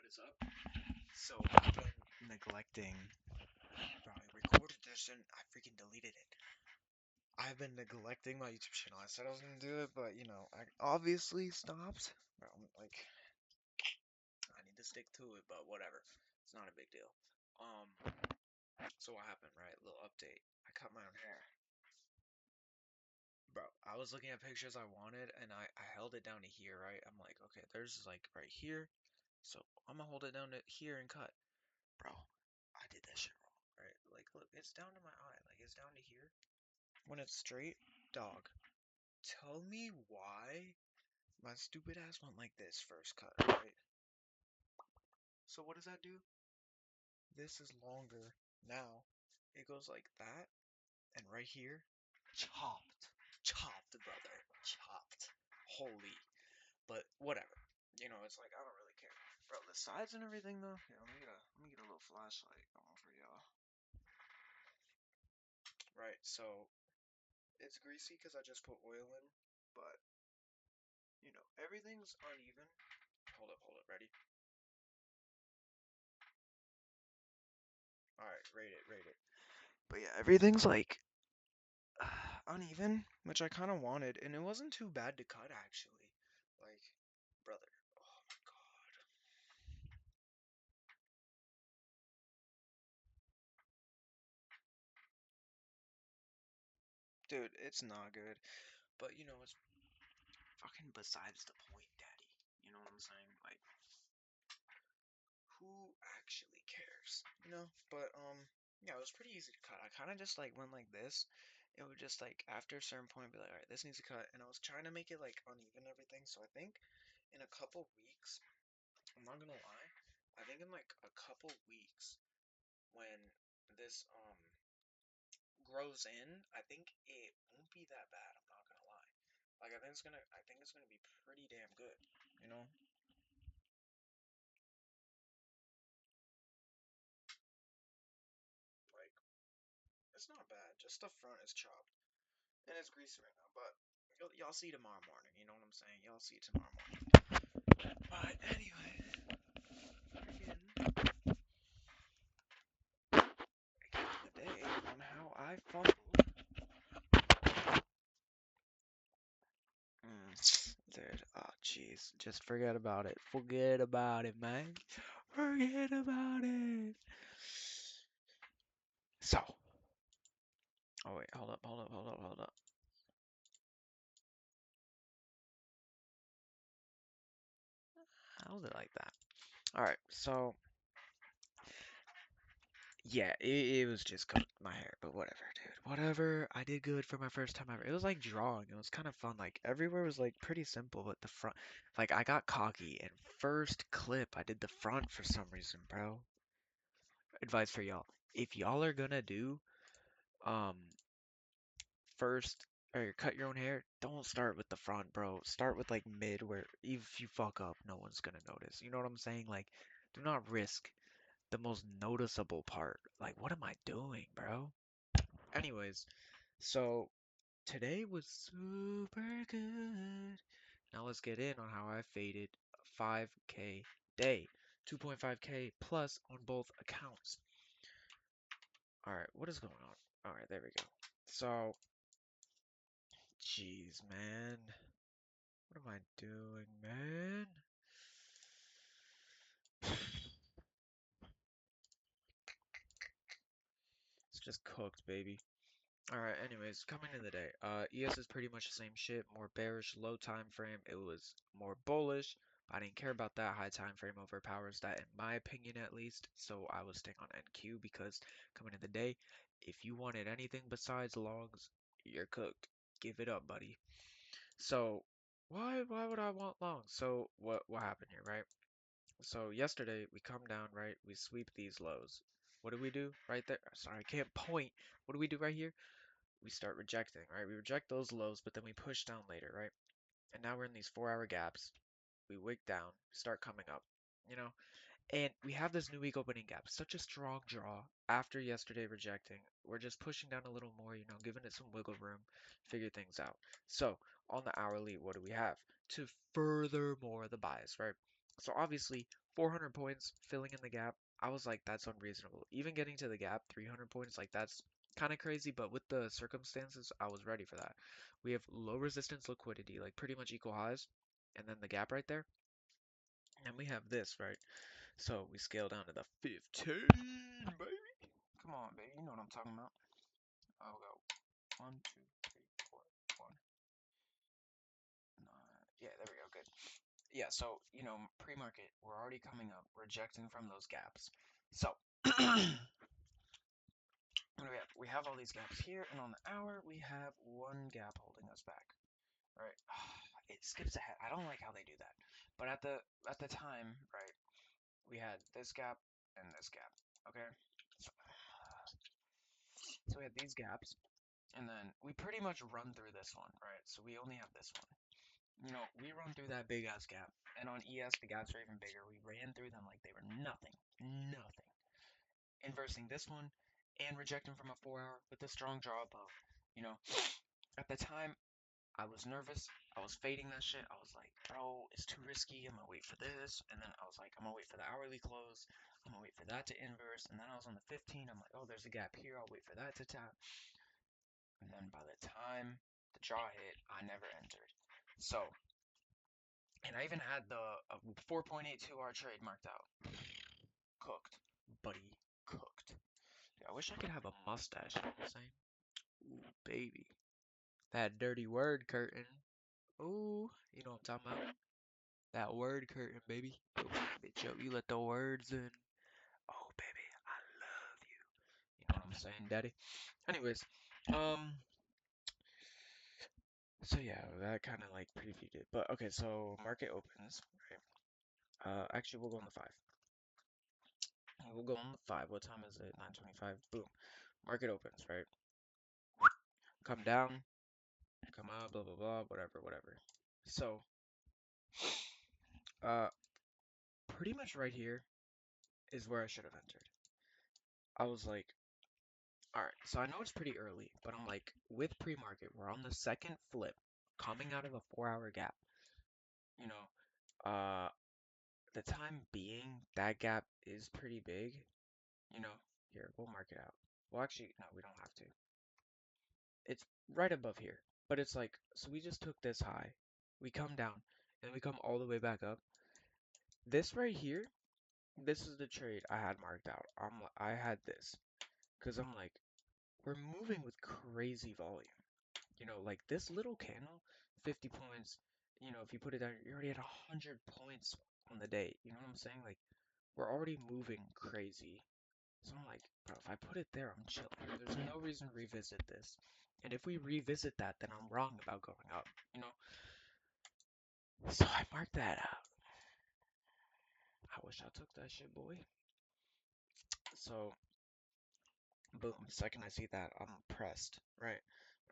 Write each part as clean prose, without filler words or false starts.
is up? So I've been neglecting. Bro, I recorded this and I freaking deleted it. I've been neglecting my YouTube channel. I said I was gonna do it, but I obviously stopped. Bro, I need to stick to it, but whatever. It's not a big deal. Um, so what happened, right? Little update. I cut my own hair. Bro, I was looking at pictures I wanted and I held it down to here, right? I'm like, okay, there's like right here. So I'm gonna hold it down to here and cut. Bro, I did that shit wrong, right? Like, look, it's down to my eye. Like, it's down to here. When it's straight, dog. Tell me why my stupid ass went like this first cut, right? So what does that do? This is longer. Now, it goes like that, and right here, chopped. Chopped, brother. Chopped. Holy. But whatever. It's like, I don't really care. Bro, the sides and everything, though. Here, let me get a little flashlight going for y'all. Right, so it's greasy because I just put oil in, but everything's uneven. Hold up, ready? Alright, rate it. But yeah, everything's like uneven, which I kind of wanted, and it wasn't too bad to cut actually. Like, brother, oh my god. Dude, it's not good. But it's fucking besides the point, daddy. You know what I'm saying? Like, who actually cares? But yeah, it was pretty easy to cut. I kind of just like went like this. It would just like after a certain point be like, all right, this needs to cut, and I was trying to make it like uneven and everything. So I think in a couple weeks, I'm not gonna lie, I think in like a couple weeks when this grows in, I think it won't be that bad. I'm not gonna lie. Like I think it's gonna be pretty damn good. You know, like it's not bad. Just the front is chopped. And it's greasy right now, but y'all see tomorrow morning. You know what I'm saying? Y'all see tomorrow morning. But anyway, again, the day on how I fumbled. Dude, oh jeez, just forget about it. Forget about it, man. Forget about it. So, oh wait, hold up. How was it like that? All right, so yeah, it was just cut my hair, but whatever, dude. Whatever. I did good for my first time ever. It was like drawing. It was kind of fun. Like everywhere was like pretty simple, but the front, like I got cocky and first clip I did the front for some reason, bro. Advice for y'all. If y'all are gonna do um first or cut your own hair, don't start with the front, bro. Start with like mid where if you fuck up, no one's gonna notice. You know what I'm saying? Like do not risk the most noticeable part. Like what am I doing, bro? Anyways, so today was super good. Now let's get in on how I faded a 5K day. 2.5K plus on both accounts. Alright, what is going on? Alright, there we go. So, jeez, man. What am I doing, man? It's just cooked, baby. Alright, anyways, coming in the day. ES is pretty much the same shit, more bearish, low time frame. It was more bullish. I didn't care about that. High time frame overpowers that in my opinion at least. So I was staying on NQ because coming in the day, if you wanted anything besides longs, you're cooked. Give it up, buddy. So why would I want longs? So what happened here, right? So yesterday we come down, right? We sweep these lows. What do we do right there? Sorry, I can't point. What do we do right here? We start rejecting, right? We reject those lows, but then we push down later, right? And now we're in these 4 hour gaps. We wick down, start coming up, you know? And we have this new week opening gap. Such a strong draw after yesterday rejecting. We're just pushing down a little more, giving it some wiggle room, figure things out. So, on the hourly, what do we have? To further more the bias, right? So obviously, 400 points filling in the gap, I was like, that's unreasonable. Even getting to the gap, 300 points, like that's kind of crazy, but with the circumstances, I was ready for that. We have low resistance liquidity, like pretty much equal highs, and then the gap right there. And we have this, right? So we scale down to the 15, baby. Come on, baby. You know what I'm talking about. I'll go 1, 2, 3, 4, 1, 9. Yeah, there we go. Good. Yeah, so, pre-market, we're already coming up, rejecting from those gaps. So, what do we have? We have all these gaps here, and on the hour, we have one gap holding us back, right? It skips ahead. I don't like how they do that. But at the time, right, we had this gap and this gap, okay? So, so we had these gaps, and then we pretty much run through this one, right? So we only have this one. We run through that big ass gap, and on ES the gaps are even bigger. We ran through them like they were nothing, nothing. Inversing this one and rejecting from a 4 hour with a strong draw above. You know, at the time I was nervous. I was fading that shit. I was like, bro, it's too risky. I'm gonna wait for this, and then I was like, I'm gonna wait for the hourly close. I'm gonna wait for that to inverse, and then I was on the 15. I'm like, oh, there's a gap here. I'll wait for that to tap, and then by the time the draw hit, I never entered. So and I even had the 4.82R trade marked out. Cooked, buddy, cooked. Dude, I wish I could have a mustache. You know what I'm saying? Ooh, baby. That dirty word curtain. Ooh, you know what I'm talking about? That word curtain, baby. Yo, bitch, yo, you let the words in. Oh, baby, I love you. You know what I'm saying, daddy? Anyways, um, so yeah, that kind of like previewed it. But okay, so market opens, right? Actually, we'll go on the 5. We'll go on the 5. What time is it? 9:25. Boom. Market opens, right? Come down, come up, blah blah blah, whatever, whatever. So, uh, pretty much right here is where I should have entered. I was like, all right. So I know it's pretty early, but I'm like, with pre-market, we're on the second flip, coming out of a 4 hour gap. You know, the time being, that gap is pretty big. You know, here we'll mark it out. Well, actually, no, we don't have to. It's right above here. But it's like, so we just took this high, we come down, and we come all the way back up. This right here, this is the trade I had marked out. I had this, because I'm like, we're moving with crazy volume. Like this little candle, 50 points, if you put it down, you're already at 100 points on the day. You know what I'm saying? Like, we're already moving crazy. So I'm like, bro, if I put it there, I'm chilling. There's no reason to revisit this. And if we revisit that, then I'm wrong about going up, you know? So I marked that out. I wish I took that shit, boy. So, boom, second I see that, I'm pressed, right?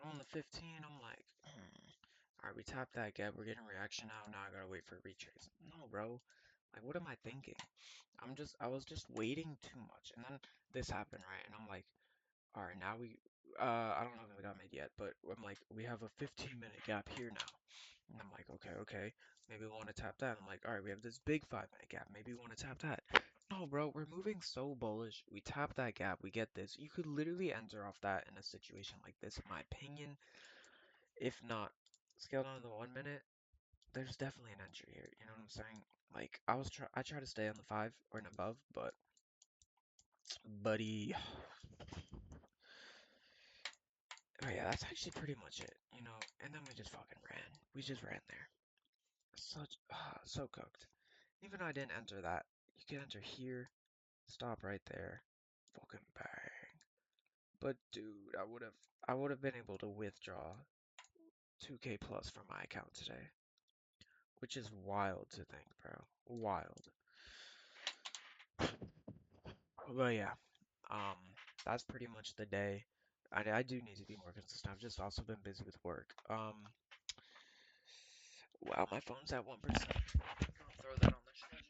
I'm on the 15, I'm like, alright, we tapped that gap, we're getting reaction now I gotta wait for a retrace. No, bro. Like, what am I thinking? I was just waiting too much. And then this happened, right? And I'm like, alright, now I don't know if we got made yet, but I'm like, we have a 15-minute gap here now. And I'm like, okay, maybe we want to tap that. I'm like, all right, we have this big 5-minute gap. Maybe we want to tap that. No, bro, we're moving so bullish. We tap that gap, we get this. You could literally enter off that in a situation like this, in my opinion. If not, scale down to the 1 minute, there's definitely an entry here. You know what I'm saying? Like, I try to stay on the 5 or and above, but buddy, oh yeah, that's actually pretty much it. And then we just fucking ran. We just ran there. So cooked. Even though I didn't enter that, you can enter here, stop right there, fucking bang. But dude, I would have been able to withdraw 2K plus from my account today, which is wild to think, bro. Wild. But yeah, um, that's pretty much the day. I do need to be more consistent. I've just also been busy with work. Wow, my phone's at 1%. I'll throw that on the charger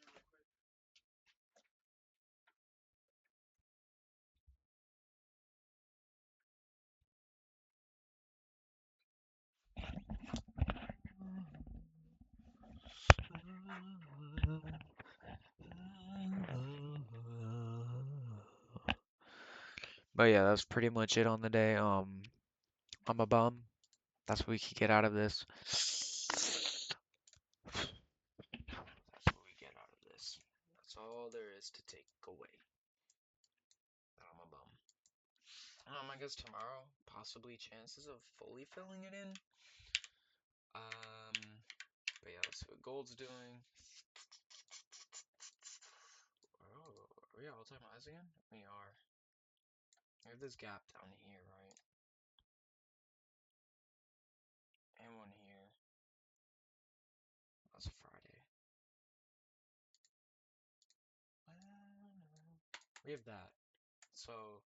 real But yeah, that's pretty much it on the day. I'm a bum. That's what we could get out of this. That's what we get out of this. That's all there is to take away. I'm a bum. I guess tomorrow, possibly chances of fully filling it in. But yeah, let's see what Gold's doing. Oh, are we all-time highs again? We are. We have this gap down here, right? And one here. That's a Friday. We have that. So,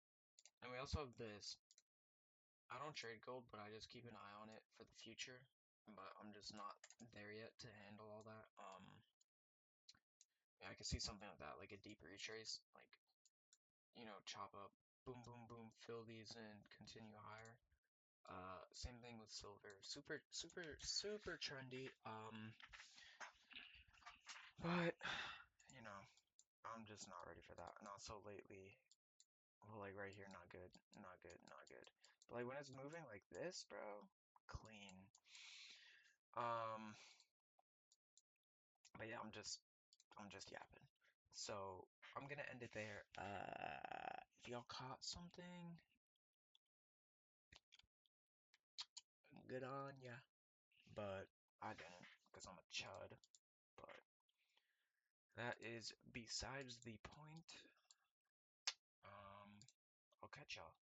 and we also have this. I don't trade gold, but I just keep an eye on it for the future. But I'm just not there yet to handle all that. Yeah, I can see something like that, like a deep retrace, like, chop up, boom, boom, boom, fill these in, continue higher. Same thing with silver. Super, super, super trendy. But I'm just not ready for that. And also lately, well, like right here, not good, not good, not good. But like when it's moving like this, bro, clean. Um, but yeah, I'm just yapping. So I'm gonna end it there. If y'all caught something, good on ya. But I didn't, because I'm a chud. But that is besides the point. I'll catch y'all.